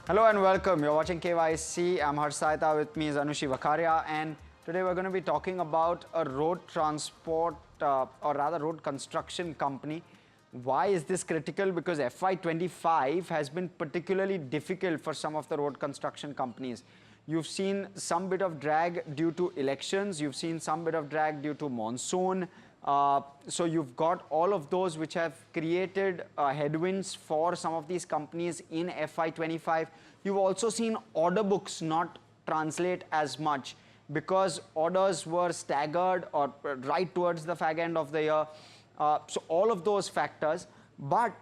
Hello and welcome. You're watching KYC. I'm Hersh Sayta. With me is Anushi Vakharia, and today we're going to be talking about a road transport or rather road construction company. Why is this critical? Because FY25 has been particularly difficult for some of the road construction companies. You've seen some bit of drag due to elections. You've seen some bit of drag due to monsoon. So you've got all of those which have created headwinds for some of these companies in FY25. You've also seen order books not translate as much because orders were staggered or right towards the fag end of the year. So all of those factors, but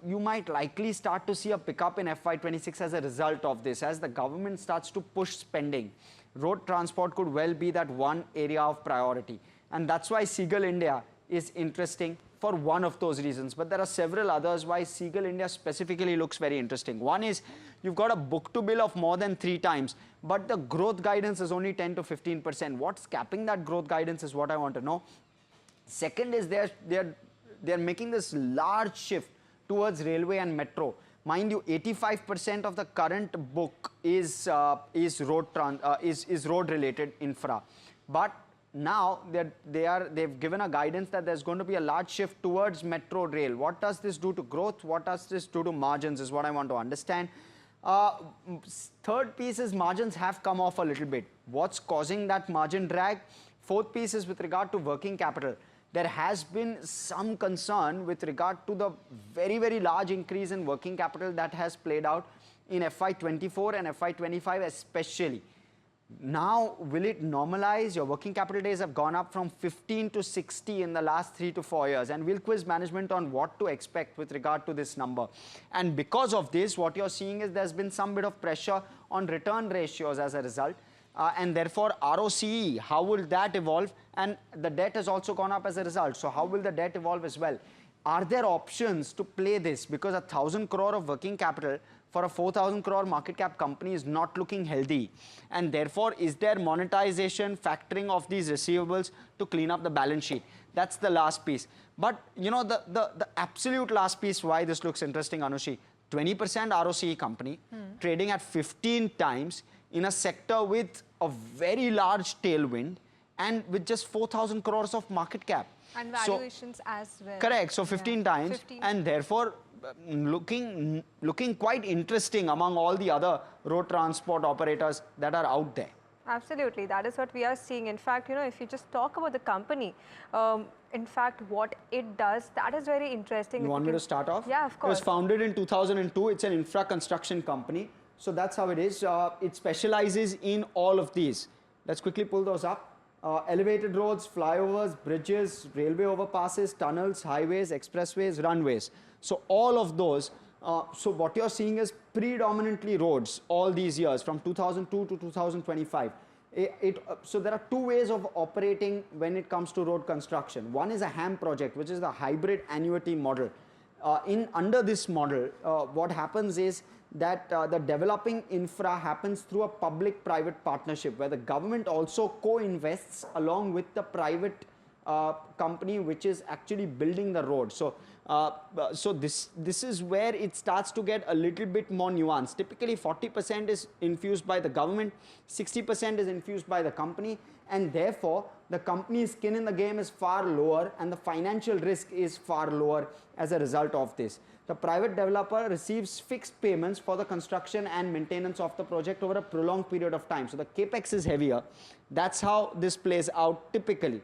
you might likely start to see a pickup in FY26 as a result of this. As the government starts to push spending, road transport could well be that one area of priority. And that's why Ceigall India is interesting for one of those reasons. But there are several others why Ceigall India specifically looks very interesting. One is you've got a book to bill of more than 3 times, but the growth guidance is only 10 to 15%. What's capping that growth guidance is what I want to know. Second is they're making this large shift towards railway and metro. Mind you, 85% of the current book is road related infra. But now they've given a guidance that there's going to be a large shift towards metro rail. What does this do to growth? What does this do to margins is what I want to understand. Third piece is margins have come off a little bit. What's causing that margin drag? Fourth piece is with regard to working capital. There has been some concern with regard to the very, very large increase in working capital that has played out in FY24 and FY25 especially. Now, will it normalize? Your working capital days have gone up from 15 to 60 in the last 3 to 4 years. And we'll quiz management on what to expect with regard to this number. And because of this, what you're seeing is there's been some bit of pressure on return ratios as a result. And therefore, RoCE, how will that evolve? And the debt has also gone up as a result. So how will the debt evolve as well? Are there options to play this? Because 1,000 crore of working capital for a 4,000 crore market cap company is not looking healthy. And therefore, is there monetization, factoring of these receivables to clean up the balance sheet? That's the last piece. But, you know, the absolute last piece why this looks interesting, Anushi, 20% RoCE company trading at 15 times in a sector with a very large tailwind and with just 4,000 crores of market cap. And valuations as well. Correct. So 15 times. 15. And therefore, looking quite interesting among all the other road transport operators that are out there. Absolutely. That is what we are seeing. In fact, you know, if you just talk about the company, in fact, what it does, that is very interesting. You want me to start off? Yeah, of course. It was founded in 2002. It's an infra construction company. So that's how it is. It specializes in all of these. Let's quickly pull those up. Elevated roads, flyovers, bridges, railway overpasses, tunnels, highways, expressways, runways. So all of those. So what you're seeing is predominantly roads all these years from 2002 to 2025. So there are 2 ways of operating when it comes to road construction. One is a HAM project, which is the hybrid annuity model. Under this model, what happens is that the developing infra happens through a public-private partnership where the government also co-invests along with the private company which is actually building the road. So, this is where it starts to get a little bit more nuanced. Typically, 40% is infused by the government, 60% is infused by the company, and therefore the company's skin in the game is far lower and the financial risk is far lower as a result of this. The private developer receives fixed payments for the construction and maintenance of the project over a prolonged period of time. So the capex is heavier. That's how this plays out typically.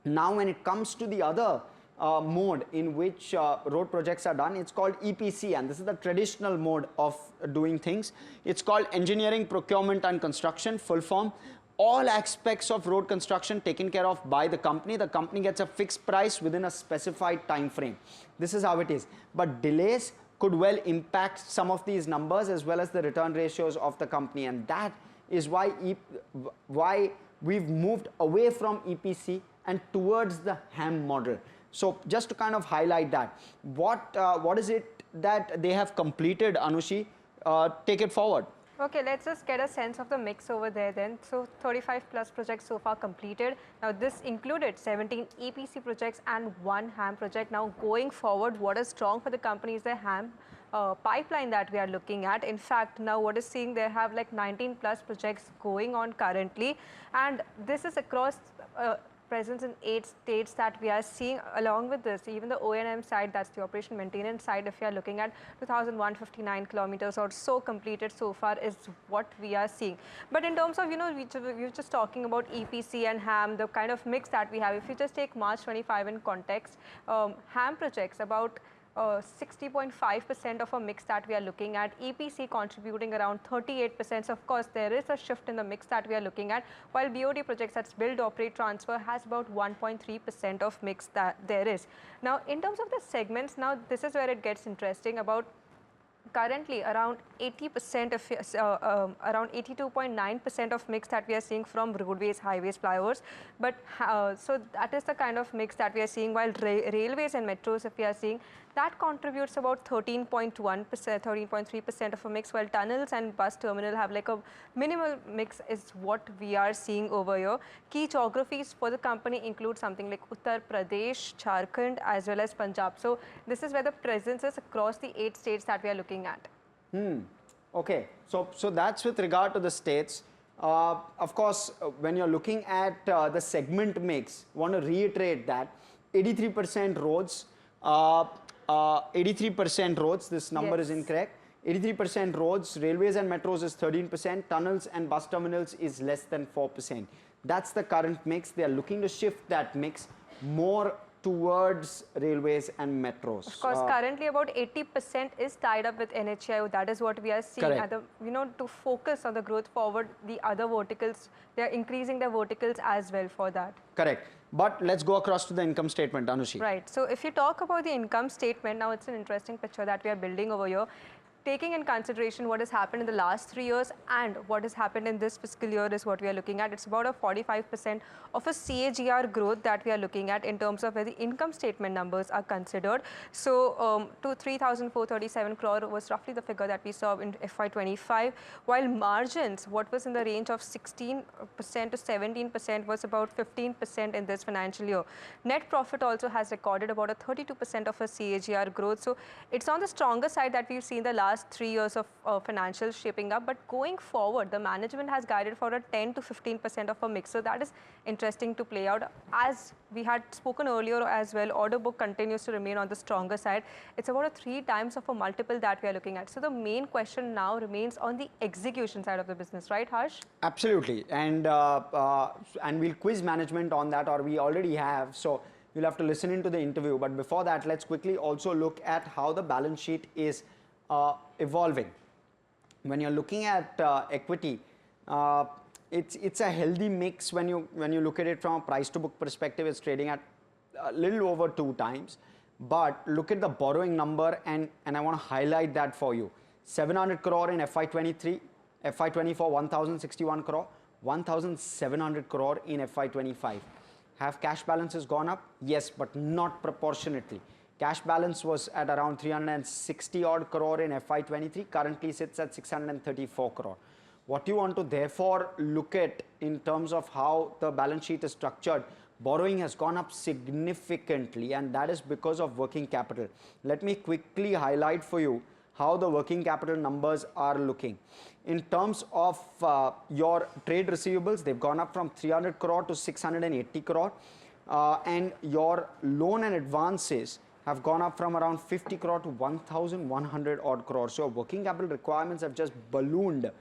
Now, when it comes to the other mode in which road projects are done, it's called EPC, and this is the traditional mode of doing things. It's called engineering, procurement and construction, full form. All aspects of road construction taken care of by the company. The company gets a fixed price within a specified time frame. This is how it is. But delays could well impact some of these numbers as well as the return ratios of the company. And that is why we've moved away from EPC and towards the HAM model. So just to kind of highlight that, what is it that they have completed, Anushi? Take it forward. Okay, let's just get a sense of the mix over there then. So 35 plus projects so far completed. Now this included 17 EPC projects and 1 HAM project. Now going forward, what is strong for the company is the HAM pipeline that we are looking at. In fact, now what is seeing, they have like 19 plus projects going on currently, and this is across presence in 8 states that we are seeing. Along with this, even the O&M side, that's the operation maintenance side, if you are looking at 2,159 kilometers or so completed so far is what we are seeing. But in terms of, we were just talking about EPC and HAM, the kind of mix that we have. If you just take March 25 in context, HAM projects about 60.5% of a mix that we are looking at, EPC contributing around 38%. So of course, there is a shift in the mix that we are looking at, while BOT projects, that's build, operate, transfer, has about 1.3% of mix that there is. Now, in terms of the segments, now this is where it gets interesting. About currently around 80% of around 82.9% of mix that we are seeing from roadways, highways, flyovers. But so that is the kind of mix that we are seeing, while railways and metros, if we are seeing, that contributes about 13.1%, 13.3% of a mix, while tunnels and bus terminal have like a minimal mix is what we are seeing over here. Key geographies for the company include something like Uttar Pradesh, Jharkhand, as well as Punjab. So this is where the presence is across the 8 states that we are looking at. Okay, so that's with regard to the states. Of course, when you're looking at the segment mix, I want to reiterate that 83% roads, 83% roads, this number is incorrect. 83% roads, railways and metros is 13%, tunnels and bus terminals is less than 4%. That's the current mix. They are looking to shift that mix more towards railways and metros. Of course, currently about 80% is tied up with NHAI. That is what we are seeing. At the, to focus on the growth forward, the other verticals, they are increasing their verticals as well for that. Correct. But let's go across to the income statement, Anushi. Right. So if you talk about the income statement, now it's an interesting picture that we are building over here. Taking in consideration what has happened in the last 3 years and what has happened in this fiscal year is what we are looking at. It's about a 45% of a CAGR growth that we are looking at in terms of where the income statement numbers are considered. So to 3,437 crore was roughly the figure that we saw in FY25, while margins, what was in the range of 16% to 17% was about 15% in this financial year. Net profit also has recorded about a 32% of a CAGR growth. So it's on the stronger side that we've seen the last 3 years of financials shaping up, but going forward, the management has guided for a 10 to 15% of a mix. So that is interesting to play out. As we had spoken earlier as well, order book continues to remain on the stronger side. It's about a 3 times of a multiple that we are looking at. So the main question now remains on the execution side of the business, right, Harsh? Absolutely, and we'll quiz management on that, or we already have. So you'll have to listen into the interview. But before that, let's quickly also look at how the balance sheet is evolving. When you're looking at equity, it's a healthy mix. When you look at it from a price to book perspective, it's trading at a little over 2 times. But look at the borrowing number, and I want to highlight that for you. 700 crore in FY23, FY24 1061 crore, 1700 crore in FY25. Have cash balances gone up? Yes, but not proportionately. Cash balance was at around 360 odd crore in FY23, currently sits at 634 crore. What you want to therefore look at in terms of how the balance sheet is structured, borrowing has gone up significantly, and that is because of working capital. Let me quickly highlight for you how the working capital numbers are looking. In terms of your trade receivables, they've gone up from 300 crore to 680 crore, and your loan and advances have gone up from around 50 crore to 1,100 odd crore. So working capital requirements have just ballooned.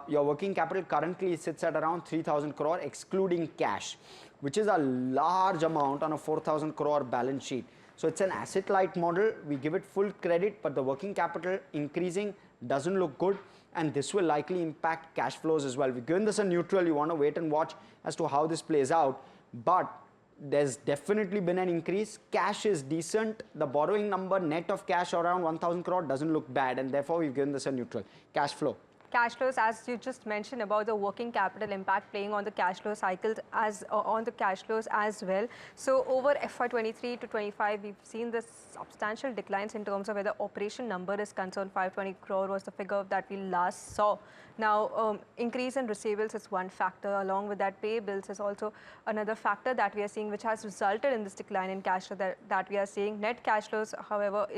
Your working capital currently sits at around 3,000 crore excluding cash, which is a large amount on a 4,000 crore balance sheet. So it's an asset light model. We give it full credit, but the working capital increasing doesn't look good, and this will likely impact cash flows as well. We've given this a neutral. You want to wait and watch as to how this plays out, but there's definitely been an increase. Cash is decent. The borrowing number net of cash around 1,000 crore doesn't look bad, and therefore we've given this a neutral. Cash flow. cash flows, as you just mentioned about the working capital impact playing on the cash flow cycles as on the cash flows as well. So over FY23 to 25, we've seen this substantial declines in terms of where the operation number is concerned. 520 crore was the figure that we last saw. Now, increase in receivables is one factor. Along with that, payables is also another factor that we are seeing, which has resulted in this decline in cash flow that we are seeing. Net cash flows, however,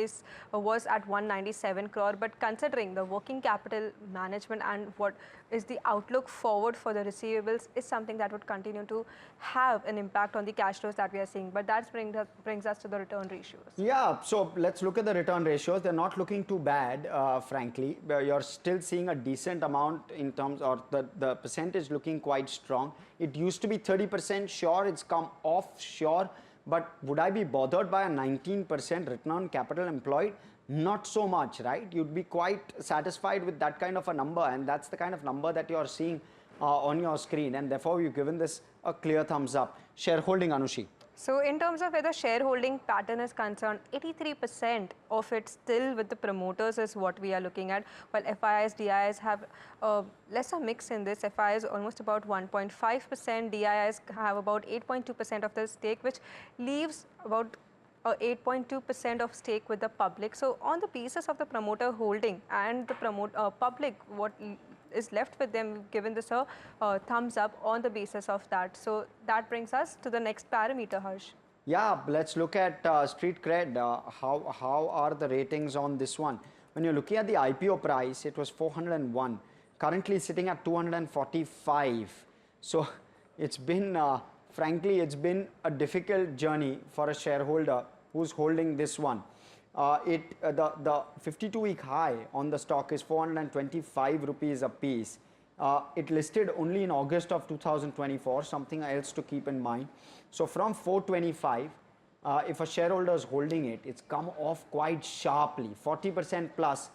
was at 197 crore. But considering the working capital management and what is the outlook forward for the receivables is something that would continue to have an impact on the cash flows that we are seeing. But that brings us to the return ratios. Yeah, so let's look at the return ratios. They're not looking too bad, frankly. You're still seeing a decent amount in terms of the percentage looking quite strong. It used to be 30%, sure, it's come off, sure. But would I be bothered by a 19% return on capital employed? Not so much, right? You'd be quite satisfied with that kind of a number, and that's the kind of number that you're seeing on your screen, and therefore we've given this a clear thumbs up. Shareholding, Anushi. So in terms of where the shareholding pattern is concerned, 83% of it still with the promoters is what we are looking at, while FIIs, DIIs have a lesser mix in this. FIIs almost about 1.5%, DIIs have about 8.2% of the stake, which leaves about 8.2% of stake with the public. So on the basis of the promoter holding and the public, what is left with them, given this a thumbs up on the basis of that. So that brings us to the next parameter, Hersh. Yeah, let's look at street cred. How are the ratings on this one? When you're looking at the IPO price, it was 401, currently sitting at 245. So it's been, frankly, it's been a difficult journey for a shareholder who's holding this one. The 52-week high on the stock is 425 rupees a piece. It listed only in August of 2024, something else to keep in mind. So from 425, if a shareholder is holding it, it's come off quite sharply, 40% plus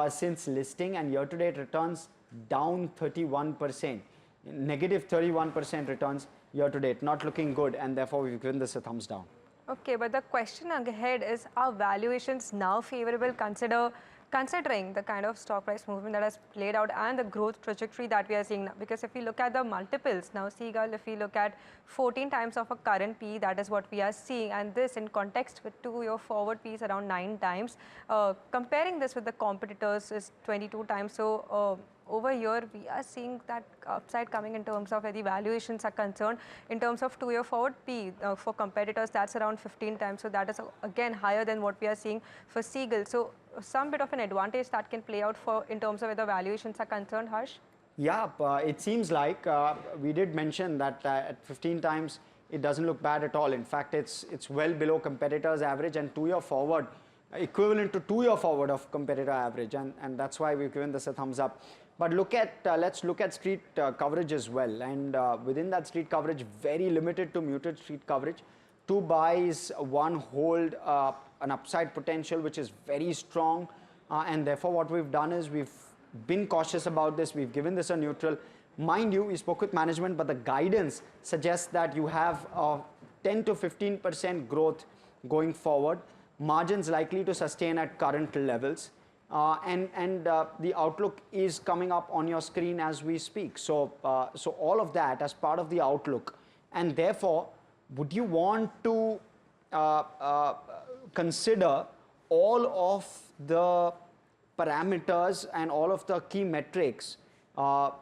since listing, and year-to-date returns down 31%, negative 31% returns year-to-date, not looking good, and therefore we've given this a thumbs down. Okay, but the question ahead is, are valuations now favorable considering the kind of stock price movement that has played out and the growth trajectory that we are seeing now? Because if we look at the multiples now, Ceigall, if we look at 14 times of a current P, that is what we are seeing, and this in context with 2-year forward P is around 9 times. Comparing this with the competitors is 22 times. So over here, we are seeing that upside coming in terms of where the valuations are concerned. In terms of 2-year forward P, for competitors, that's around 15 times. So that is again higher than what we are seeing for Ceigall. So some bit of an advantage that can play out for in terms of where the valuations are concerned, Hersh? Yeah, it seems like we did mention that at 15 times, it doesn't look bad at all. In fact, it's well below competitors' average, and 2-year forward, equivalent to 2-year forward of competitor average, and that's why we've given this a thumbs up. But let's look at street coverage as well, and within that street coverage, very limited to muted street coverage. 2 buys, 1 hold, an upside potential which is very strong, and therefore what we've done is we've been cautious about this. We've given this a neutral. Mind you, we spoke with management, but the guidance suggests that you have 10 to 15% growth going forward, margins likely to sustain at current levels. And the outlook is coming up on your screen as we speak. So all of that as part of the outlook, and therefore, would you want to consider all of the parameters and all of the key metrics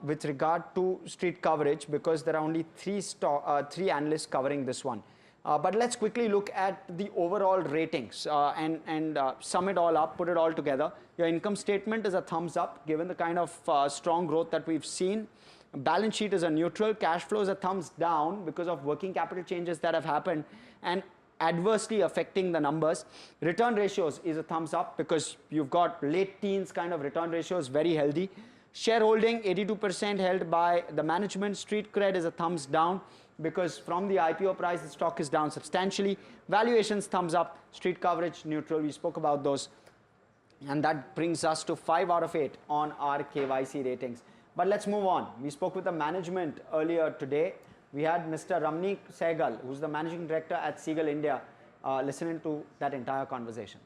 with regard to street coverage, because there are only 3 analysts covering this one. But let's quickly look at the overall ratings and sum it all up, put it all together. Your income statement is a thumbs up, given the kind of strong growth that we've seen. Balance sheet is a neutral. Cash flow is a thumbs down because of working capital changes that have happened and adversely affecting the numbers. Return ratios is a thumbs up because you've got late teens kind of return ratios, very healthy. Shareholding, 82% held by the management. Street cred is a thumbs down because from the IPO price, the stock is down substantially. Valuations, thumbs up. Street coverage, neutral. We spoke about those. And that brings us to 5 out of 8 on our KYC ratings. But let's move on. We spoke with the management earlier today. We had Mr. Ramneek Sehgal, who's the managing director at Ceigall India, listening to that entire conversation.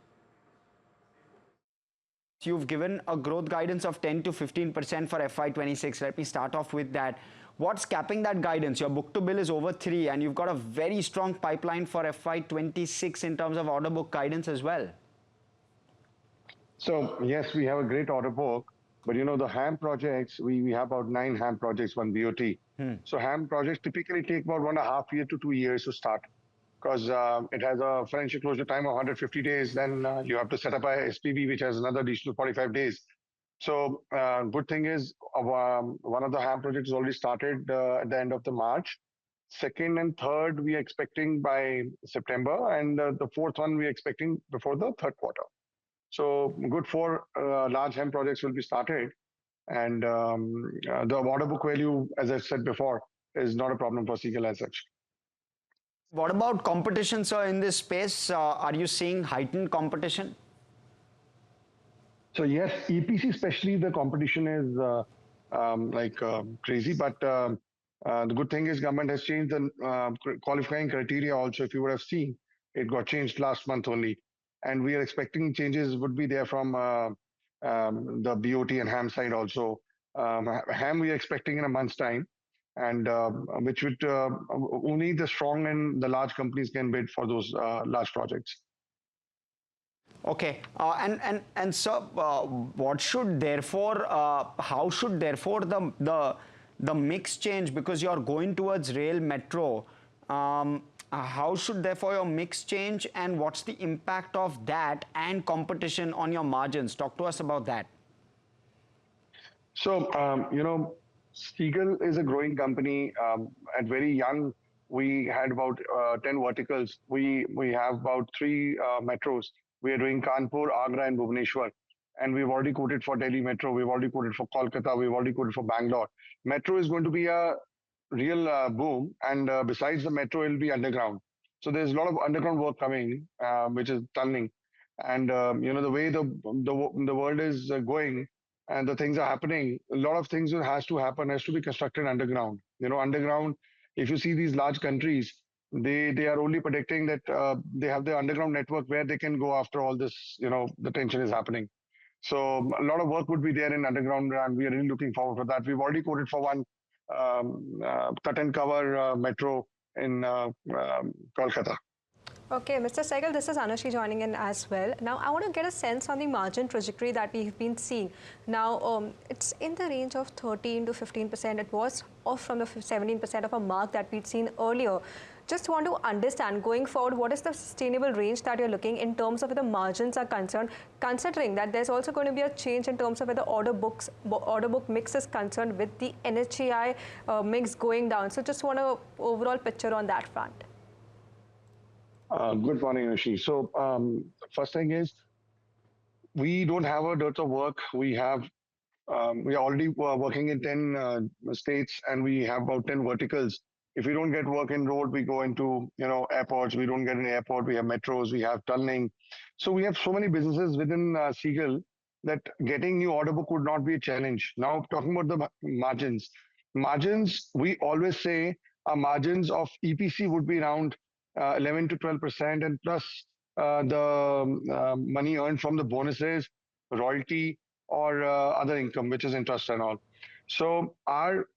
You've given a growth guidance of 10 to 15% for FY26. Let me start off with that. What's capping that guidance? Your book to bill is over 3, and you've got a very strong pipeline for FY26 in terms of order book guidance as well. So yes, we have a great order book, but the HAM projects, we have about 9 HAM projects, one BOT. So HAM projects typically take about 1.5 years to 2 years to start, because it has a financial closure time of 150 days. Then you have to set up a SPV, which has another additional 45 days. So good thing is one of the HAM projects already started at the end of the March. Second and third, we are expecting by September, and the fourth one we are expecting before the third quarter. So good 4 large HAM projects will be started, and the order book value, as I said before, is not a problem for Ceigall as such. What about competition, sir, in this space? Are you seeing heightened competition? So yes, EPC especially, the competition is crazy. But the good thing is government has changed the qualifying criteria also. If you would have seen, it got changed last month only. And we are expecting changes would be there from the BOT and HAM side also. HAM we are expecting in a month's time, and which would only the strong and the large companies can bid for those large projects. Okay, and sir, what should therefore, how should therefore the mix change, because you're going towards rail metro? How should therefore your mix change, and what's the impact of that and competition on your margins? Talk to us about that. So Ceigall is a growing company. At very young, we had about 10 verticals. We have about 3 metros. We are doing Kanpur, Agra, and Bhubaneswar. And we've already quoted for Delhi Metro. We've already quoted for Kolkata. We've already quoted for Bangalore. Metro is going to be a real boom. And besides the metro, it will be underground. So there's a lot of underground work coming, which is tunneling. And the way the world is going and the things are happening, a lot of things has to be constructed underground. Underground. If you see these large countries, they are only predicting that they have the underground network where they can go after all this, the tension is happening. So a lot of work would be there in underground, and we are really looking forward for that. We've already quoted for one cut and cover metro in Kolkata. Okay, Mr. Sehgal, this is Anushi joining in as well. Now, I want to get a sense on the margin trajectory that we've been seeing. Now, it's in the range of 13 to 15%. It was off from the 17% of a mark that we'd seen earlier. Just want to understand, going forward, what is the sustainable range that you're looking in terms of where the margins are concerned, considering that there's also going to be a change in terms of where the order book mix is concerned with the NHAI mix going down. So just want an overall picture on that front. Good morning, Anushi. So first thing is, we don't have a dearth of work. We are already working in 10 states, and we have about 10 verticals. If we don't get work in road, we go into airports. We don't get an airport. We have metros. We have tunneling. So we have so many businesses within Ceigall that getting new order book would not be a challenge. Now talking about the margins. Margins, we always say our margins of EPC would be around 11 to 12%, and plus the money earned from the bonuses, royalty, or other income, which is interest and all. So our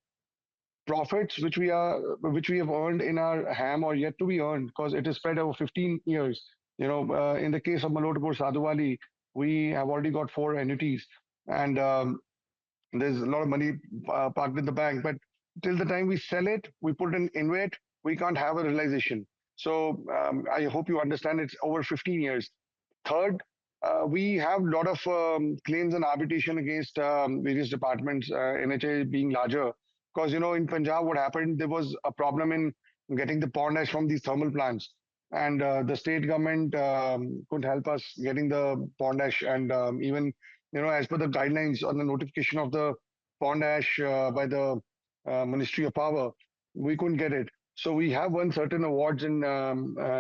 profits, which we have earned in our HAM, are yet to be earned because it is spread over 15 years. In the case of Malotpur Sadhuwali, we have already got 4 annuities, and there's a lot of money parked in the bank. But till the time we sell it, we put in InvIT, we can't have a realization. So I hope you understand it's over 15 years. Third, we have a lot of claims and arbitration against various departments, NHA being larger. Because, in Punjab, what happened, there was a problem in getting the pond ash from these thermal plants. And the state government couldn't help us getting the pond ash. And even, as per the guidelines on the notification of the pond ash by the Ministry of Power, we couldn't get it. So we have won certain awards and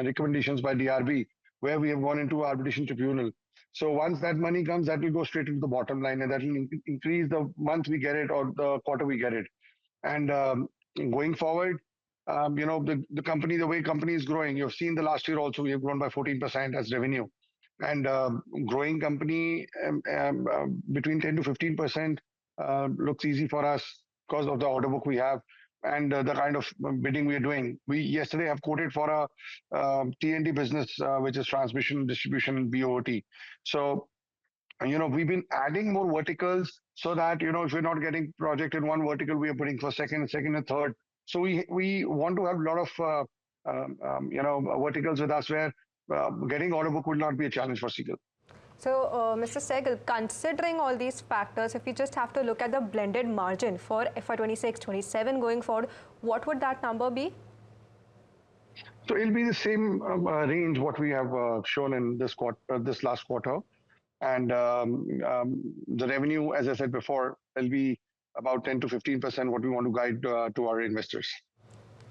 recommendations by DRB, where we have gone into arbitration tribunal. So once that money comes, that will go straight into the bottom line, and that will increase the month we get it or the quarter we get it. And going forward, the company, the way company is growing, you've seen the last year also we have grown by 14% as revenue. and growing company between 10 to 15% looks easy for us because of the order book we have and the kind of bidding we are doing. We yesterday have quoted for a T&D business, which is transmission, distribution, BOT. So we've been adding more verticals so that, if we're not getting project in one vertical, we are putting for second and third. So we want to have a lot of, verticals with us where getting order book will not be a challenge for Ceigall. So, Mr. Sehgal, considering all these factors, if we just have to look at the blended margin for FY26-27 going forward, what would that number be? So it'll be the same range what we have shown in this this last quarter. And the revenue, as I said before, will be about 10 to 15% what we want to guide to our investors.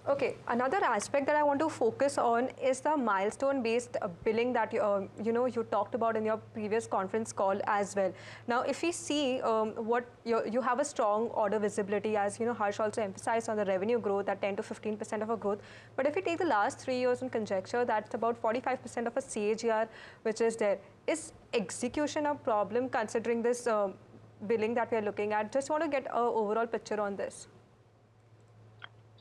Okay, another aspect that I want to focus on is the milestone-based billing that you talked about in your previous conference call as well. Now, if we see what you have a strong order visibility, as Hersh also emphasized on the revenue growth at 10 to 15% of a growth. But if we take the last 3 years in conjecture, that's about 45% of a CAGR which is there. Is execution a problem considering this billing that we are looking at? Just want to get an overall picture on this.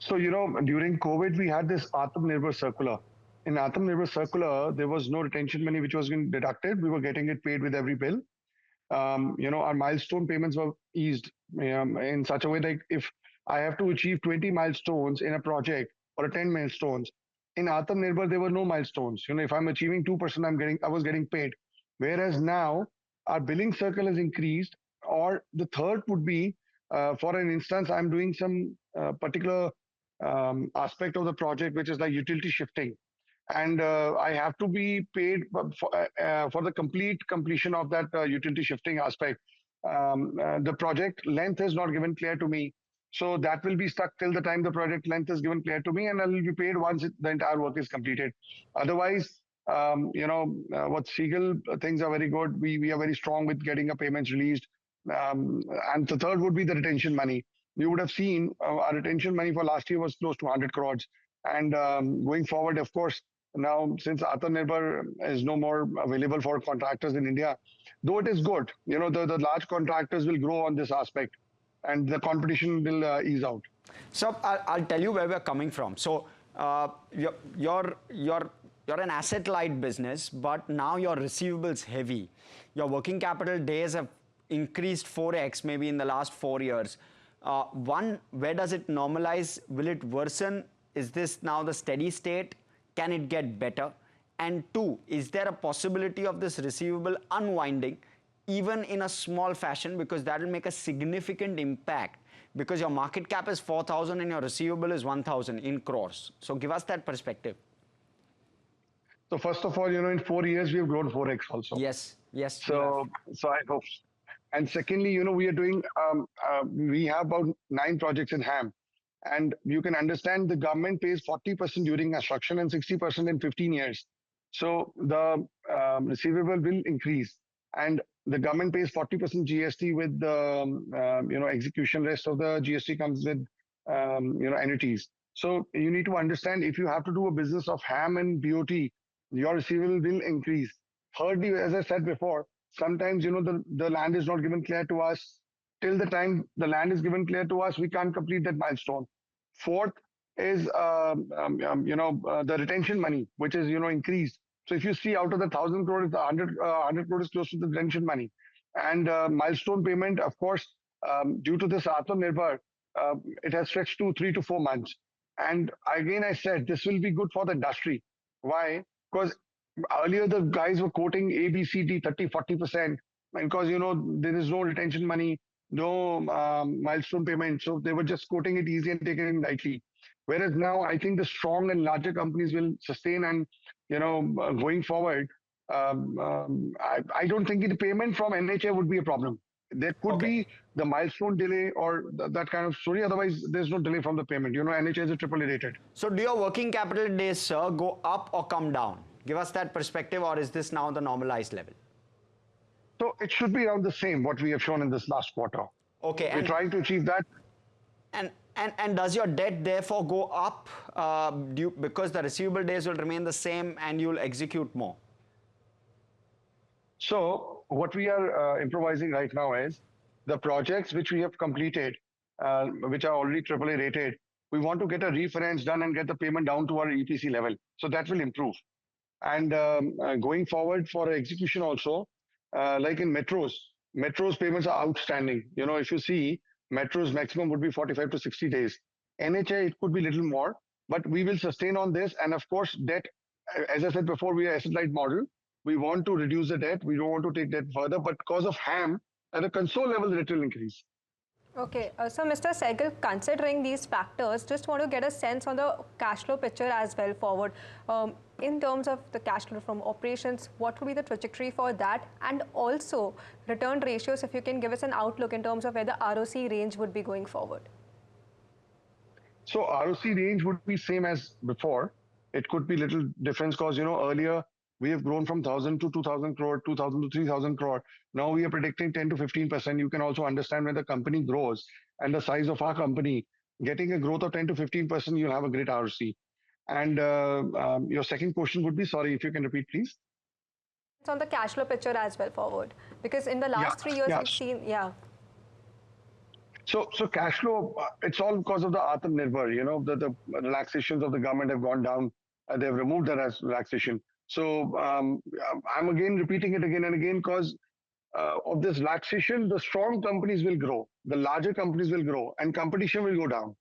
So, during COVID, we had this Atmanirbhar circular. In Atmanirbhar circular, there was no retention money which was getting deducted. We were getting it paid with every bill. Our milestone payments were eased in such a way that if I have to achieve 20 milestones in a project or 10 milestones, in Atmanirbhar, there were no milestones. If I'm achieving 2%, I was getting paid. Whereas now, our billing circle has increased, or the third would be, for an instance, I'm doing some particular aspect of the project, which is like utility shifting. And I have to be paid for the completion of that utility shifting aspect. The project length is not given clear to me. So that will be stuck till the time the project length is given clear to me, and I will be paid once the entire work is completed. Otherwise, what Ceigall things are very good. We are very strong with getting our payments released. And the third would be the retention money. You would have seen our retention money for last year was close to 100 crores. And going forward, of course, now since Atmanirbhar is no more available for contractors in India, though it is good, the large contractors will grow on this aspect and the competition will ease out. So I'll tell you where we're coming from. So you're an asset-light business, but now you're receivables heavy. Your working capital days have increased 4x maybe in the last 4 years. One, where does it normalize? Will it worsen? Is this now the steady state? Can it get better? And two, is there a possibility of this receivable unwinding even in a small fashion, because that will make a significant impact, because your market cap is 4,000 and your receivable is 1,000 in crores. So give us that perspective. So first of all, in 4 years, we have grown 4x also. Yes. So I hope. And secondly, we are doing, we have about 9 projects in HAM. And you can understand the government pays 40% during construction and 60% in 15 years. So the receivable will increase. And the government pays 40% GST with the, execution. Rest of the GST comes with, annuities. So you need to understand, if you have to do a business of HAM and BOT, your receivable will increase. Thirdly, as I said before, sometimes, the land is not given clear to us. Till the time the land is given clear to us, we can't complete that milestone. Fourth is, the retention money, which is, increased. So if you see out of the 1,000 crores, the 100 crores is close to the retention money. And milestone payment, of course, due to this Atmanirbhar, it has stretched to 3 to 4 months. And again, I said, this will be good for the industry. Why? Because earlier the guys were quoting A, B, C, D, 30, 40%, because, there is no retention money, no milestone payment. So they were just quoting it easy and taking it lightly. Whereas now, I think the strong and larger companies will sustain and, going forward, I don't think the payment from NHA would be a problem. There could be the milestone delay or that kind of story. Otherwise, there's no delay from the payment. NHA is a AAA rated. So do your working capital days, sir, go up or come down? Give us that perspective, or is this now the normalized level? So it should be around the same, what we have shown in this last quarter. Okay. We're trying to achieve that. And does your debt therefore go up because the receivable days will remain the same and you'll execute more? So what we are improvising right now is the projects which we have completed, which are already AAA rated, we want to get a refinance done and get the payment down to our EPC level. So that will improve. And going forward for execution also, like in metros payments are outstanding. You know, if you see, metros maximum would be 45 to 60 days. NHA, it could be little more, but we will sustain on this. And of course, debt, as I said before, we are asset light model. We want to reduce the debt. We don't want to take debt further, but because of HAM, at the console level, it will increase. Okay, so Mr. Sehgal, considering these factors, just want to get a sense on the cash flow picture as well forward. In terms of the cash flow from operations, what would be the trajectory for that? And also return ratios, if you can give us an outlook in terms of where the RoCE range would be going forward. So RoCE range would be same as before. It could be little difference because, you know, earlier we have grown from 1,000 to 2,000 crore, 2,000 to 3,000 crore. Now we are predicting 10 to 15%. You can also understand when the company grows and the size of our company, getting a growth of 10 to 15%, you'll have a great RoCE. And your second question would be, sorry, if you can repeat, please. It's on the cash flow picture as well forward, because in the last 3 years we've seen, So cash flow, it's all because of the Atmanirbhar, you know, the relaxations of the government have gone down. They've removed the relaxation. So I'm again repeating it again and again because of this relaxation, the strong companies will grow, the larger companies will grow, and competition will go down.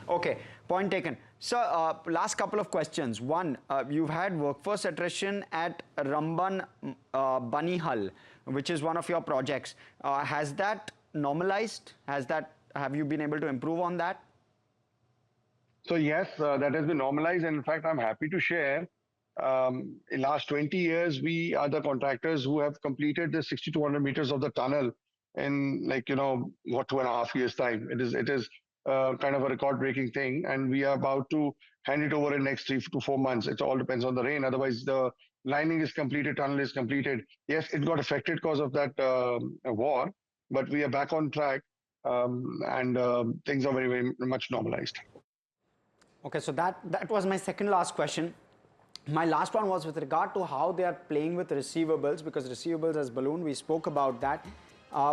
Okay, point taken. So, last couple of questions. One, you've had workforce attrition at Ramban Banihal, which is one of your projects. Has that normalized? Have you been able to improve on that? So yes, that has been normalized. And in fact, I'm happy to share, in last 20 years, we are the contractors who have completed the 6,200 meters of the tunnel in 2.5 years time. It is kind of a record-breaking thing, and we are about to hand it over in next 3 to 4 months. It all depends on the rain. Otherwise, the lining is completed, tunnel is completed. Yes, it got affected because of that war, but we are back on track, and things are very, very much normalized. Okay, so that was my second last question. My last one was with regard to how they are playing with receivables, because receivables has ballooned. We spoke about that.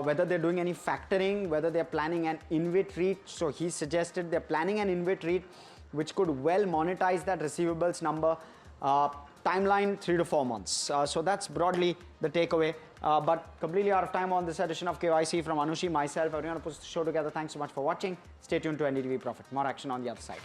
Whether they're doing any factoring, whether they're planning an InvIT REIT. So he suggested they're planning an InvIT REIT, which could well monetize that receivables number. Timeline 3 to 4 months. So that's broadly the takeaway. But completely out of time on this edition of KYC from Anushi, myself, everyone who puts the show together. Thanks so much for watching. Stay tuned to NDTV Profit. More action on the other side.